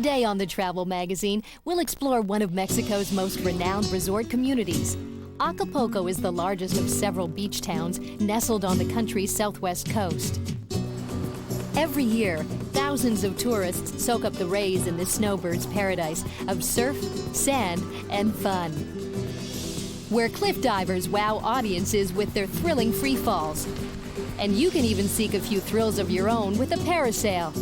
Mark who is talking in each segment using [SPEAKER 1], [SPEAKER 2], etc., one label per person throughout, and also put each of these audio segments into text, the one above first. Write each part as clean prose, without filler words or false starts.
[SPEAKER 1] Today on the Travel Magazine, we'll explore one of Mexico's most renowned resort communities. Acapulco is the largest of several beach towns nestled on the country's southwest coast. Every year, thousands of tourists soak up the rays in this snowbird's paradise of surf, sand, and fun. Where cliff divers wow audiences with their thrilling free falls. And you can even seek a few thrills of your own with a parasail.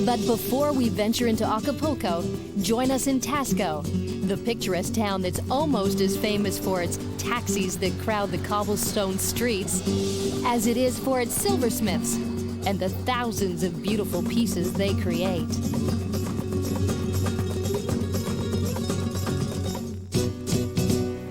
[SPEAKER 1] But before we venture into Acapulco, join us in Taxco, the picturesque town that's almost as famous for its taxis that crowd the cobblestone streets as it is for its silversmiths and the thousands of beautiful pieces they create.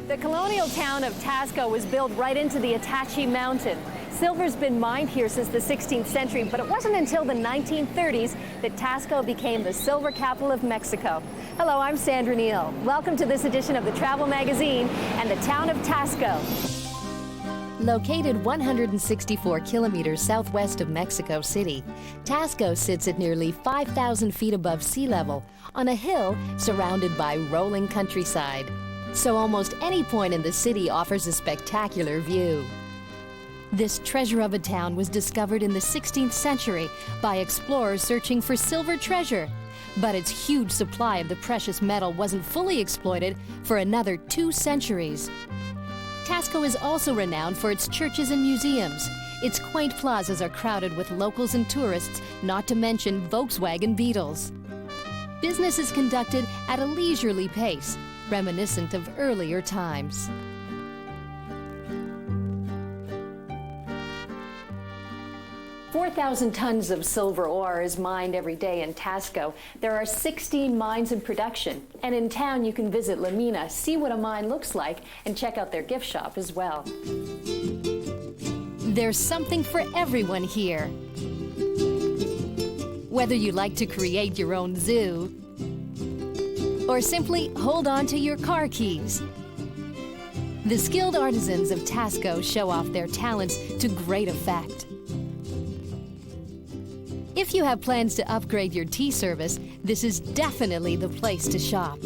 [SPEAKER 1] The colonial town of Taxco was built right into the Apache Mountain. Silver's been mined here since the 16th century, but it wasn't until the 1930s that Taxco became the silver capital of Mexico. Hello, I'm Sandra Neal. Welcome to this edition of the Travel Magazine and the town of Taxco. Located 164 kilometers southwest of Mexico City, Taxco sits at nearly 5,000 feet above sea level on a hill surrounded by rolling countryside. So almost any point in the city offers a spectacular view. This treasure of a town was discovered in the 16th century by explorers searching for silver treasure. But its huge supply of the precious metal wasn't fully exploited for another 2 centuries. Taxco is also renowned for its churches and museums. Its quaint plazas are crowded with locals and tourists, not to mention Volkswagen Beetles. Business is conducted at a leisurely pace, reminiscent of earlier times. 4,000 tons of silver ore is mined every day in Taxco. There are 16 mines in production. And in town, you can visit La Mina, see what a mine looks like, and check out their gift shop as well. There's something for everyone here. Whether you like to create your own zoo, or simply hold on to your car keys. The skilled artisans of Taxco show off their talents to great effect. If you have plans to upgrade your tea service, this is definitely the place to shop.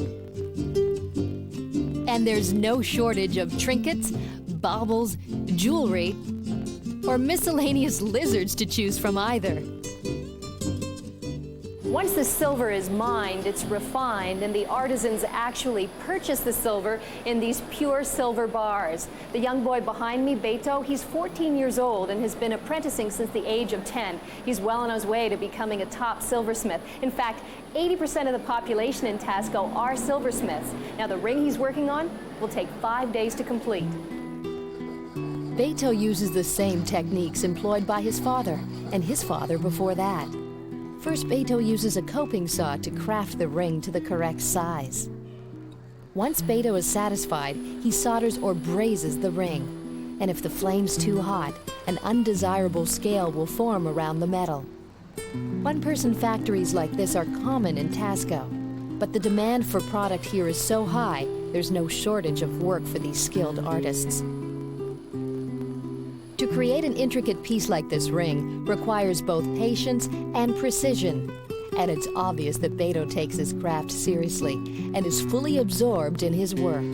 [SPEAKER 1] And there's no shortage of trinkets, baubles, jewelry, or miscellaneous lizards to choose from either. Once the silver is mined, it's refined, and the artisans actually purchase the silver in these pure silver bars. The young boy behind me, Beto, he's 14 years old and has been apprenticing since the age of 10. He's well on his way to becoming a top silversmith. In fact, 80% of the population in Taxco are silversmiths. Now, the ring he's working on will take 5 days to complete. Beto uses the same techniques employed by his father and his father before that. First, Beto uses a coping saw to craft the ring to the correct size. Once Beto is satisfied, he solders or brazes the ring. And if the flame's too hot, an undesirable scale will form around the metal. One-person factories like this are common in Taxco, but the demand for product here is so high, there's no shortage of work for these skilled artists. To create an intricate piece like this ring requires both patience and precision. And it's obvious that Beto takes his craft seriously and is fully absorbed in his work.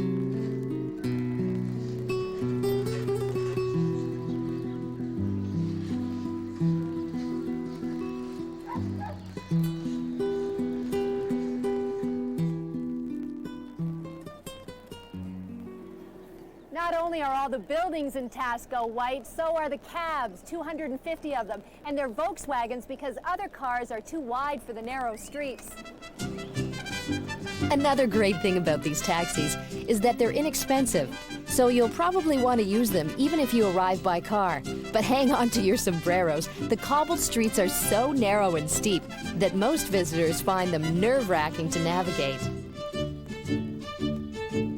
[SPEAKER 1] Not only are all the buildings in Taxco white, so are the cabs, 250 of them, and they're Volkswagens because other cars are too wide for the narrow streets. Another great thing about these taxis is that they're inexpensive, so you'll probably want to use them even if you arrive by car. But hang on to your sombreros. The cobbled streets are so narrow and steep that most visitors find them nerve-wracking to navigate.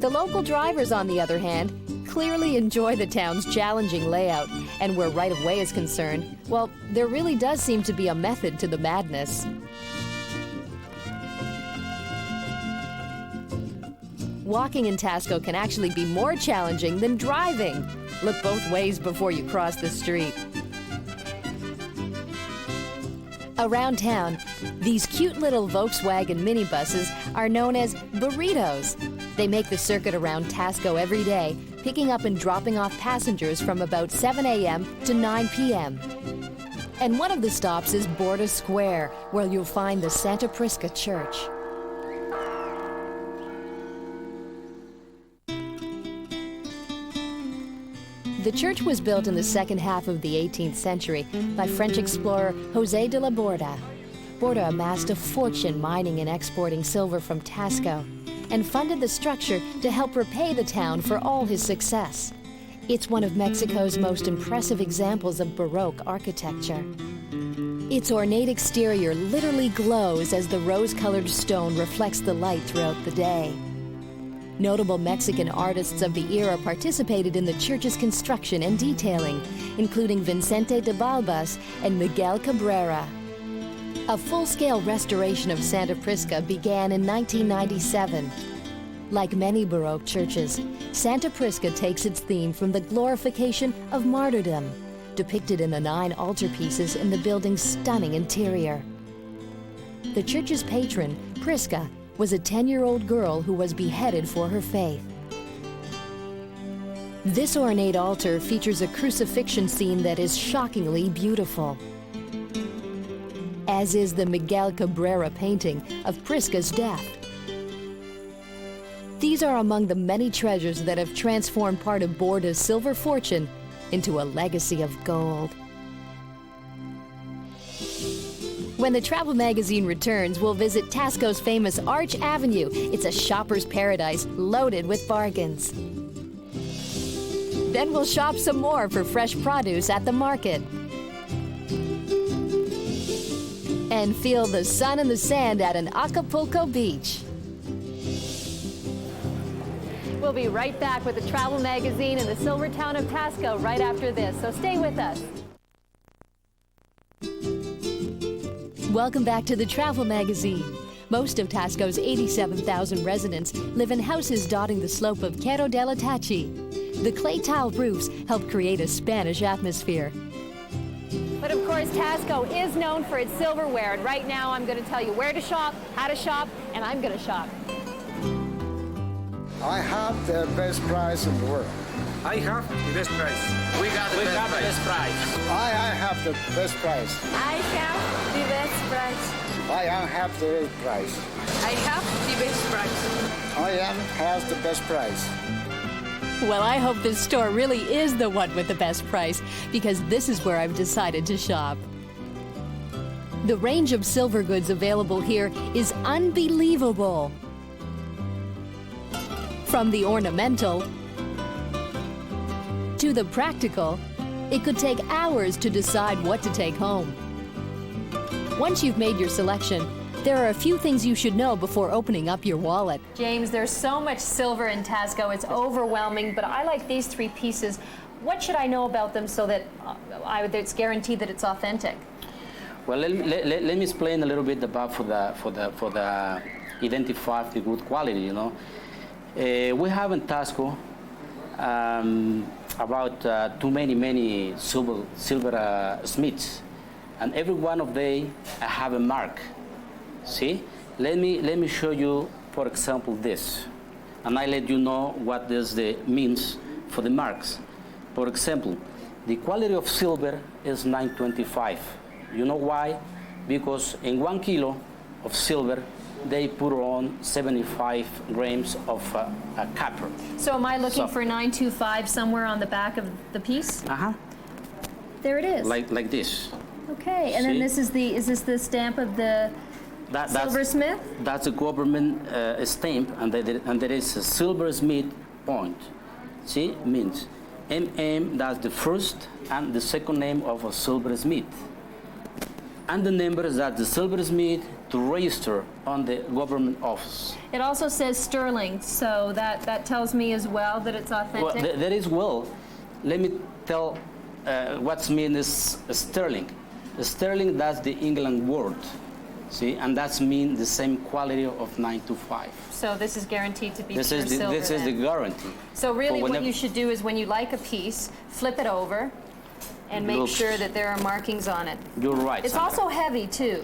[SPEAKER 1] The local drivers, on the other hand, clearly enjoy the town's challenging layout, and where right-of-way is concerned, well, there really does seem to be a method to the madness. Walking in Taxco can actually be more challenging than driving. Look both ways before you cross the street. Around town, these cute little Volkswagen minibuses are known as burritos. They make the circuit around Taxco every day, picking up and dropping off passengers from about 7 a.m. to 9 p.m. And one of the stops is Borda Square, where you'll find the Santa Prisca Church. The church was built in the second half of the 18th century by French explorer José de la Borda. Borda amassed a fortune mining and exporting silver from Taxco and funded the structure to help repay the town for all his success. It's one of Mexico's most impressive examples of Baroque architecture. Its ornate exterior literally glows as the rose-colored stone reflects the light throughout the day. Notable Mexican artists of the era participated in the church's construction and detailing, including Vicente de Balbas and Miguel Cabrera. A full-scale restoration of Santa Prisca began in 1997. Like many Baroque churches, Santa Prisca takes its theme from the glorification of martyrdom, depicted in the 9 altarpieces in the building's stunning interior. The church's patron, Prisca, was a 10-year-old girl who was beheaded for her faith. This ornate altar features a crucifixion scene that is shockingly beautiful, as is the Miguel Cabrera painting of Prisca's death. These are among the many treasures that have transformed part of Borda's silver fortune into a legacy of gold. When the travel magazine returns, we'll visit Taxco's famous Arch Avenue. It's a shopper's paradise loaded with bargains. Then we'll shop some more for fresh produce at the market. And feel the sun and the sand at an Acapulco beach. We'll be right back with the travel magazine in the silver town of Taxco right after this, so stay with us. Welcome back to the Travel Magazine. Most of Taxco's 87,000 residents live in houses dotting the slope of Cerro del Atachi. The clay tile roofs help create a Spanish atmosphere. But of course, Taxco is known for its silverware, and right now I'm going to tell you where to shop, how to shop, and I'm going to shop.
[SPEAKER 2] I have the best price in the world.
[SPEAKER 3] I have the best price.
[SPEAKER 4] We got the best price.
[SPEAKER 2] I have the best price.
[SPEAKER 5] I have the best price.
[SPEAKER 2] I have the best price.
[SPEAKER 5] I have the best price.
[SPEAKER 2] I has the best price.
[SPEAKER 1] Well, I hope this store really is the one with the best price, because this is where I've decided to shop. The range of silver goods available here is unbelievable. From the ornamental to the practical, it could take hours to decide what to take home. Once you've made your selection, there are a few things you should know before opening up your wallet. James, there's so much silver in Taxco, it's overwhelming, but I like these 3 pieces. What should I know about them so that it's guaranteed that it's authentic?
[SPEAKER 4] Well, let me explain a little bit about for the identify the good quality. You know, we have in Taxco about too many silver smiths, and every one of them have a mark. See, let me show you, for example, this, and I let you know what this means for the marks. For example, the quality of silver is 925. You know why? Because in 1 kilo of silver, they put on 75 grams of copper.
[SPEAKER 1] So am I looking for 925 somewhere on the back of the piece?
[SPEAKER 4] Uh-huh.
[SPEAKER 1] There it is.
[SPEAKER 4] Like this.
[SPEAKER 1] Okay, and then this is is this the stamp of the silversmith?
[SPEAKER 4] That's a government stamp, and there is a silversmith point. See, means MM, that's the first and the second name of a silversmith. And the number is that the silversmith to register on the government office.
[SPEAKER 1] It also says sterling, so that tells me as well that it's authentic.
[SPEAKER 4] Well, there is, well, let me tell what's mean is sterling. Sterling, that's the England word, see, and that's mean the same quality of 925.
[SPEAKER 1] So this is guaranteed to be pure
[SPEAKER 4] silver. This is the guarantee.
[SPEAKER 1] So really what you should do is when you like a piece, flip it over, and make
[SPEAKER 4] looks-
[SPEAKER 1] sure that there are markings on it.
[SPEAKER 4] You're right.
[SPEAKER 1] It's
[SPEAKER 4] Sandra.
[SPEAKER 1] also heavy, too.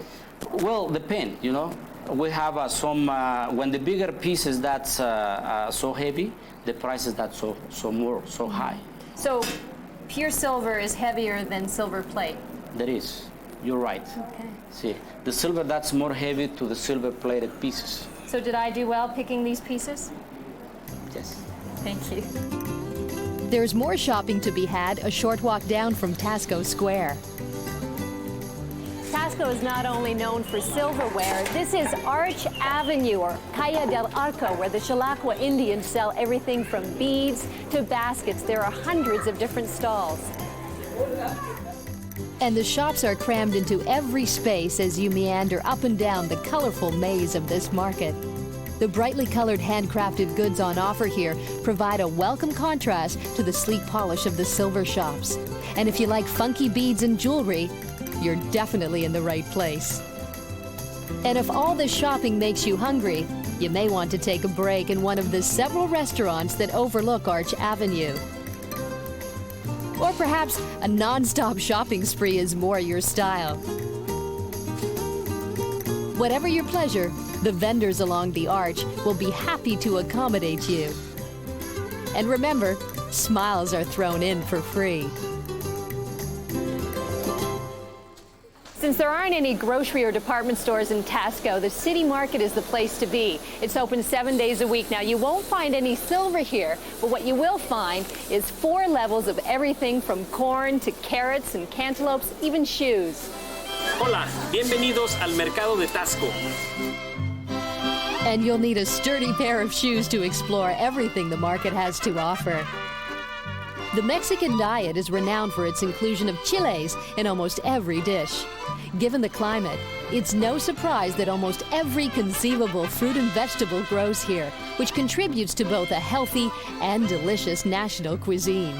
[SPEAKER 4] Well, depend, you know. We have some, when the bigger pieces that's so heavy, the price is that so high.
[SPEAKER 1] So pure silver is heavier than silver plate.
[SPEAKER 4] There is. You're right.
[SPEAKER 1] Okay.
[SPEAKER 4] See, the silver that's more heavy to the silver plated pieces.
[SPEAKER 1] So did I do well picking these pieces?
[SPEAKER 4] Yes.
[SPEAKER 1] Thank you. There's more shopping to be had a short walk down from Taxco Square. Taxco is not only known for silverware, this is Arch Avenue, or Calle del Arco, where the Xalacua Indians sell everything from beads to baskets. There are hundreds of different stalls. And the shops are crammed into every space as you meander up and down the colorful maze of this market. The brightly colored handcrafted goods on offer here provide a welcome contrast to the sleek polish of the silver shops. And if you like funky beads and jewelry, you're definitely in the right place. And if all this shopping makes you hungry, you may want to take a break in one of the several restaurants that overlook Arch Avenue. Or perhaps a non-stop shopping spree is more your style. Whatever your pleasure, the vendors along the Arch will be happy to accommodate you. And remember, smiles are thrown in for free. Since there aren't any grocery or department stores in Taxco, the city market is the place to be. It's open 7 days a week. Now, you won't find any silver here, but what you will find is 4 levels of everything from corn to carrots and cantaloupes, even shoes.
[SPEAKER 6] Hola, bienvenidos al mercado de Taxco.
[SPEAKER 1] And you'll need a sturdy pair of shoes to explore everything the market has to offer. The Mexican diet is renowned for its inclusion of chiles in almost every dish. Given the climate, it's no surprise that almost every conceivable fruit and vegetable grows here, which contributes to both a healthy and delicious national cuisine.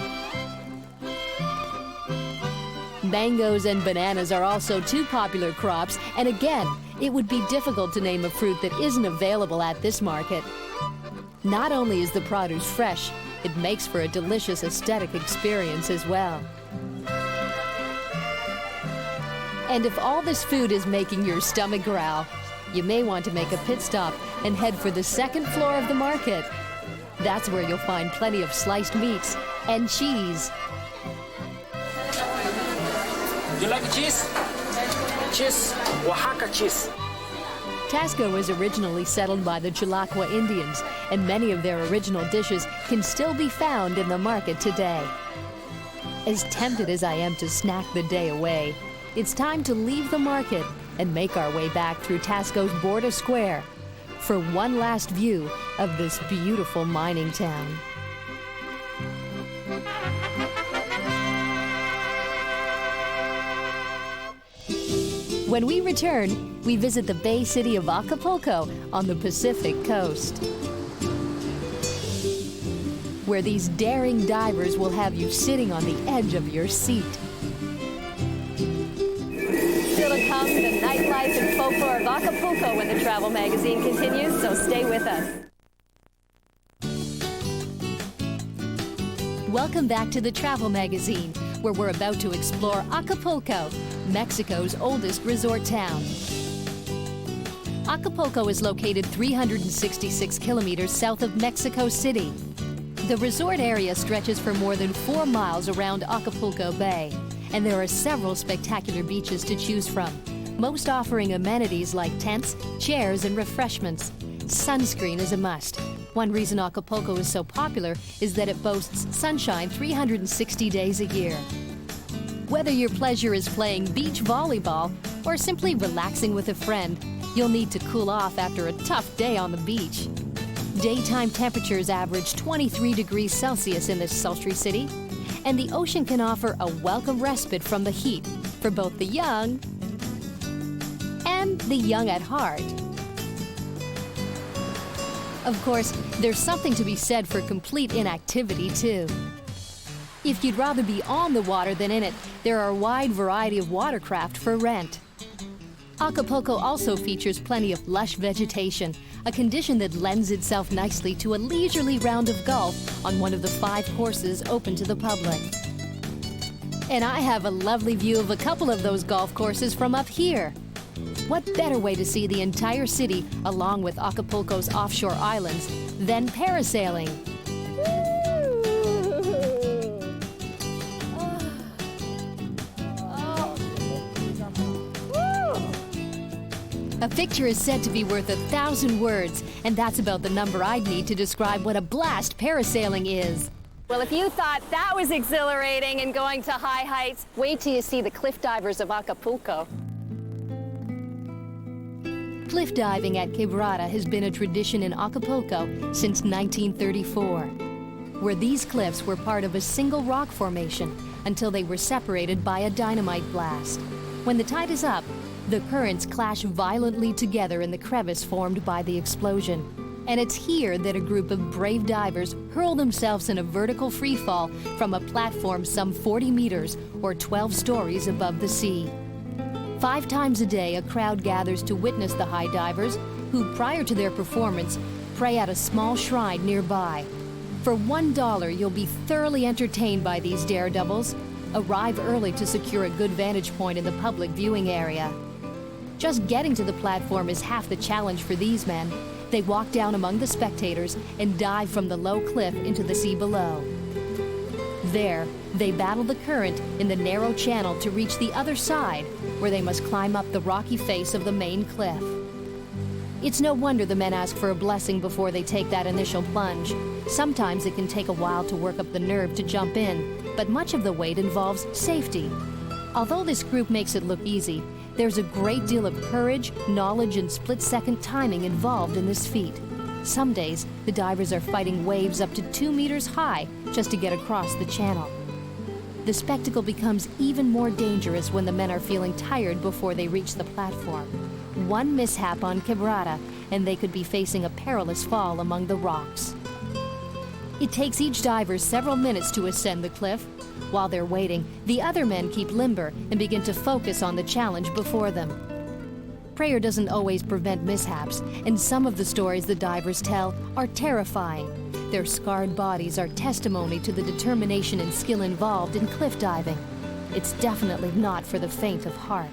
[SPEAKER 1] Mangoes and bananas are also two popular crops, and again, it would be difficult to name a fruit that isn't available at this market. Not only is the produce fresh, it makes for a delicious aesthetic experience as well. And if all this food is making your stomach growl, you may want to make a pit stop and head for the second floor of the market. That's where you'll find plenty of sliced meats and cheese.
[SPEAKER 6] You like cheese? Cheese, Oaxaca cheese.
[SPEAKER 1] Taxco was originally settled by the Xalacua Indians, and many of their original dishes can still be found in the market today. As tempted as I am to snack the day away, it's time to leave the market and make our way back through Taxco's Borda Square for one last view of this beautiful mining town. When we return, we visit the Bay City of Acapulco on the Pacific coast, where these daring divers will have you sitting on the edge of your seat. Still to come, the nightlife and folklore of Acapulco when the Travel Magazine continues, so stay with us. Welcome back to the Travel Magazine, where we're about to explore Acapulco, Mexico's oldest resort town. Acapulco is located 366 kilometers south of Mexico City. The resort area stretches for more than 4 miles around Acapulco Bay, and there are several spectacular beaches to choose from, most offering amenities like tents, chairs, and refreshments. Sunscreen is a must. One reason Acapulco is so popular is that it boasts sunshine 360 days a year. Whether your pleasure is playing beach volleyball or simply relaxing with a friend, you'll need to cool off after a tough day on the beach. Daytime temperatures average 23 degrees Celsius in this sultry city, and the ocean can offer a welcome respite from the heat for both the young and the young at heart. Of course, there's something to be said for complete inactivity, too. If you'd rather be on the water than in it, there are a wide variety of watercraft for rent. Acapulco also features plenty of lush vegetation, a condition that lends itself nicely to a leisurely round of golf on one of the 5 courses open to the public. And I have a lovely view of a couple of those golf courses from up here. What better way to see the entire city along with Acapulco's offshore islands than parasailing? A picture is said to be worth 1,000 words, and that's about the number I'd need to describe what a blast parasailing is.
[SPEAKER 7] Well, if you thought that was exhilarating and going to high heights, wait till you see the cliff divers of Acapulco.
[SPEAKER 1] Cliff diving at Quebrada has been a tradition in Acapulco since 1934, where these cliffs were part of a single rock formation until they were separated by a dynamite blast. When the tide is up, the currents clash violently together in the crevice formed by the explosion. And it's here that a group of brave divers hurl themselves in a vertical freefall from a platform some 40 meters or 12 stories above the sea. 5 times a day, a crowd gathers to witness the high divers, who, prior to their performance, pray at a small shrine nearby. For $1, you'll be thoroughly entertained by these daredevils. Arrive early to secure a good vantage point in the public viewing area. Just getting to the platform is half the challenge for these men. They walk down among the spectators and dive from the low cliff into the sea below. There, they battle the current in the narrow channel to reach the other side, where they must climb up the rocky face of the main cliff. It's no wonder the men ask for a blessing before they take that initial plunge. Sometimes it can take a while to work up the nerve to jump in, but much of the weight involves safety. Although this group makes it look easy, there's a great deal of courage, knowledge, and split-second timing involved in this feat. Some days, the divers are fighting waves up to 2 meters high just to get across the channel. The spectacle becomes even more dangerous when the men are feeling tired before they reach the platform. One mishap on Quebrada, and they could be facing a perilous fall among the rocks. It takes each diver several minutes to ascend the cliff. While they're waiting, the other men keep limber and begin to focus on the challenge before them. Prayer doesn't always prevent mishaps, and some of the stories the divers tell are terrifying. Their scarred bodies are testimony to the determination and skill involved in cliff diving. It's definitely not for the faint of heart.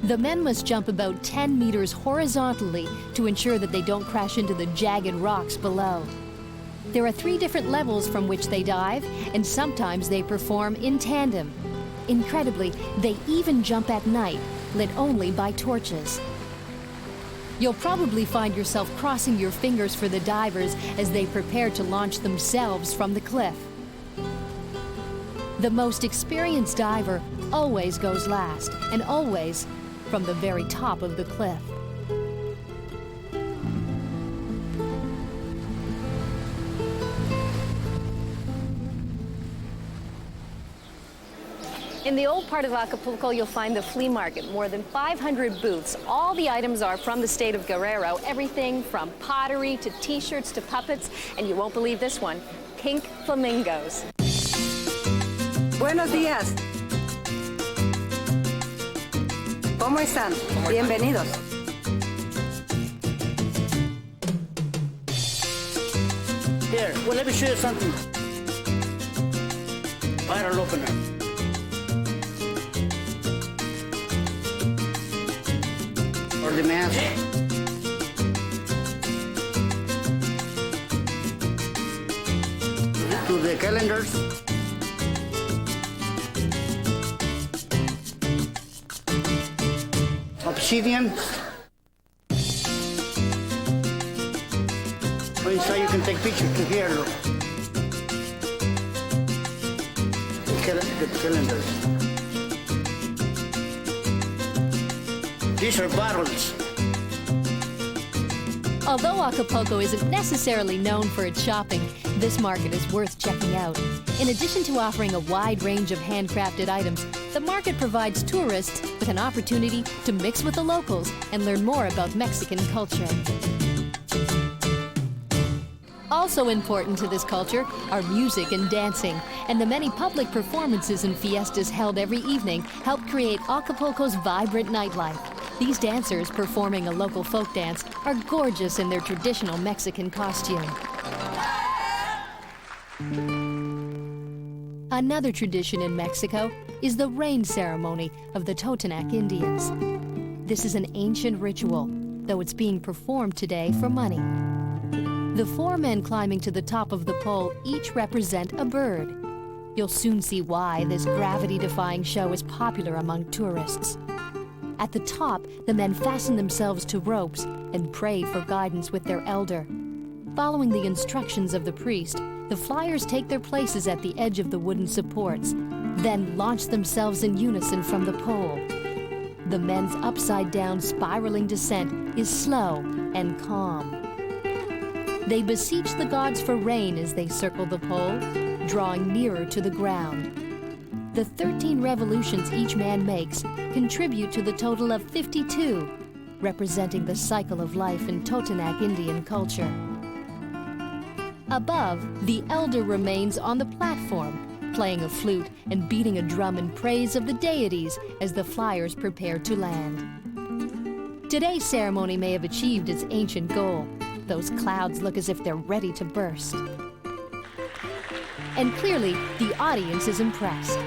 [SPEAKER 1] The men must jump about 10 meters horizontally to ensure that they don't crash into the jagged rocks below. There are 3 different levels from which they dive, and sometimes they perform in tandem. Incredibly, they even jump at night, lit only by torches. You'll probably find yourself crossing your fingers for the divers as they prepare to launch themselves from the cliff. The most experienced diver always goes last, and always from the very top of the cliff.
[SPEAKER 7] In the old part of Acapulco, you'll find the flea market, more than 500 booths. All the items are from the state of Guerrero, everything from pottery to t-shirts to puppets, and you won't believe this one, pink flamingos.
[SPEAKER 8] Buenos días. ¿Cómo están? Bienvenidos.
[SPEAKER 4] Here, well, let me show you something. Bottle opener. Or the mask. To the calendars. Obsidian. Oh, inside you can take pictures to here, look. The calendars. These are bottles.
[SPEAKER 1] Although Acapulco isn't necessarily known for its shopping, this market is worth checking out. In addition to offering a wide range of handcrafted items, the market provides tourists with an opportunity to mix with the locals and learn more about Mexican culture. Also important to this culture are music and dancing, and the many public performances and fiestas held every evening help create Acapulco's vibrant nightlife. These dancers, performing a local folk dance, are gorgeous in their traditional Another tradition in Mexico is the rain ceremony of the Totonac Indians. This is an ancient ritual, though it's being performed today for money. The four men climbing to the top of the pole each represent a bird. You'll soon see why this gravity-defying show is popular among tourists. At the top, the men fasten themselves to ropes and pray for guidance with their elder. Following the instructions of the priest, the flyers take their places at the edge of the wooden supports, then launch themselves in unison from the pole. The men's upside-down spiraling descent is slow and calm. They beseech the gods for rain as they circle the pole, drawing nearer to the ground. The 13 revolutions each man makes contribute to the total of 52, representing the cycle of life in Totonac Indian culture. Above, the elder remains on the platform, playing a flute and beating a drum in praise of the deities as the flyers prepare to land. Today's ceremony may have achieved its ancient goal. Those clouds look as if they're ready to burst. And clearly, the audience is impressed.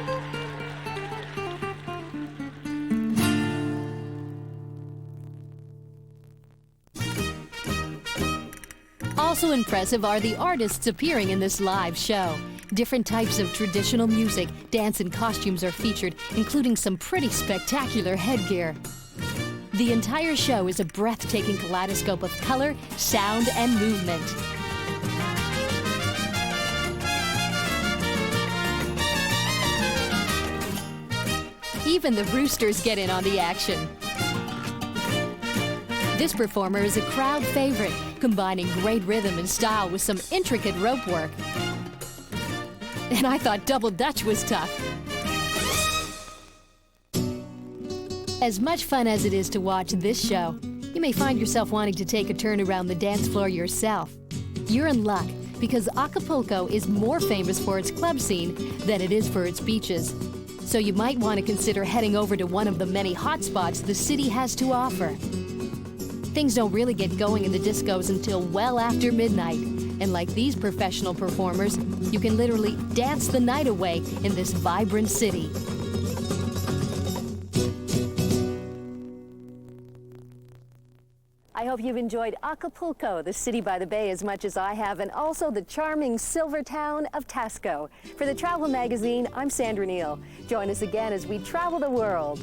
[SPEAKER 1] Also impressive are the artists appearing in this live show. Different types of traditional music, dance, and costumes are featured, including some pretty spectacular headgear. The entire show is a breathtaking kaleidoscope of color, sound, and movement. Even the roosters get in on the action. This performer is a crowd favorite, combining great rhythm and style with some intricate rope work. And I thought double dutch was tough. As much fun as it is to watch this show, you may find yourself wanting to take a turn around the dance floor yourself. You're in luck, because Acapulco is more famous for its club scene than it is for its beaches. So you might want to consider heading over to one of the many hotspots the city has to offer. Things don't really get going in the discos until well after midnight, and like these professional performers, you can literally dance the night away in this vibrant city. I hope you've enjoyed Acapulco, the city by the bay, as much as I have, and also the charming silver town of Taxco. For the Travel Magazine, I'm Sandra Neal. Join us again as we travel the world.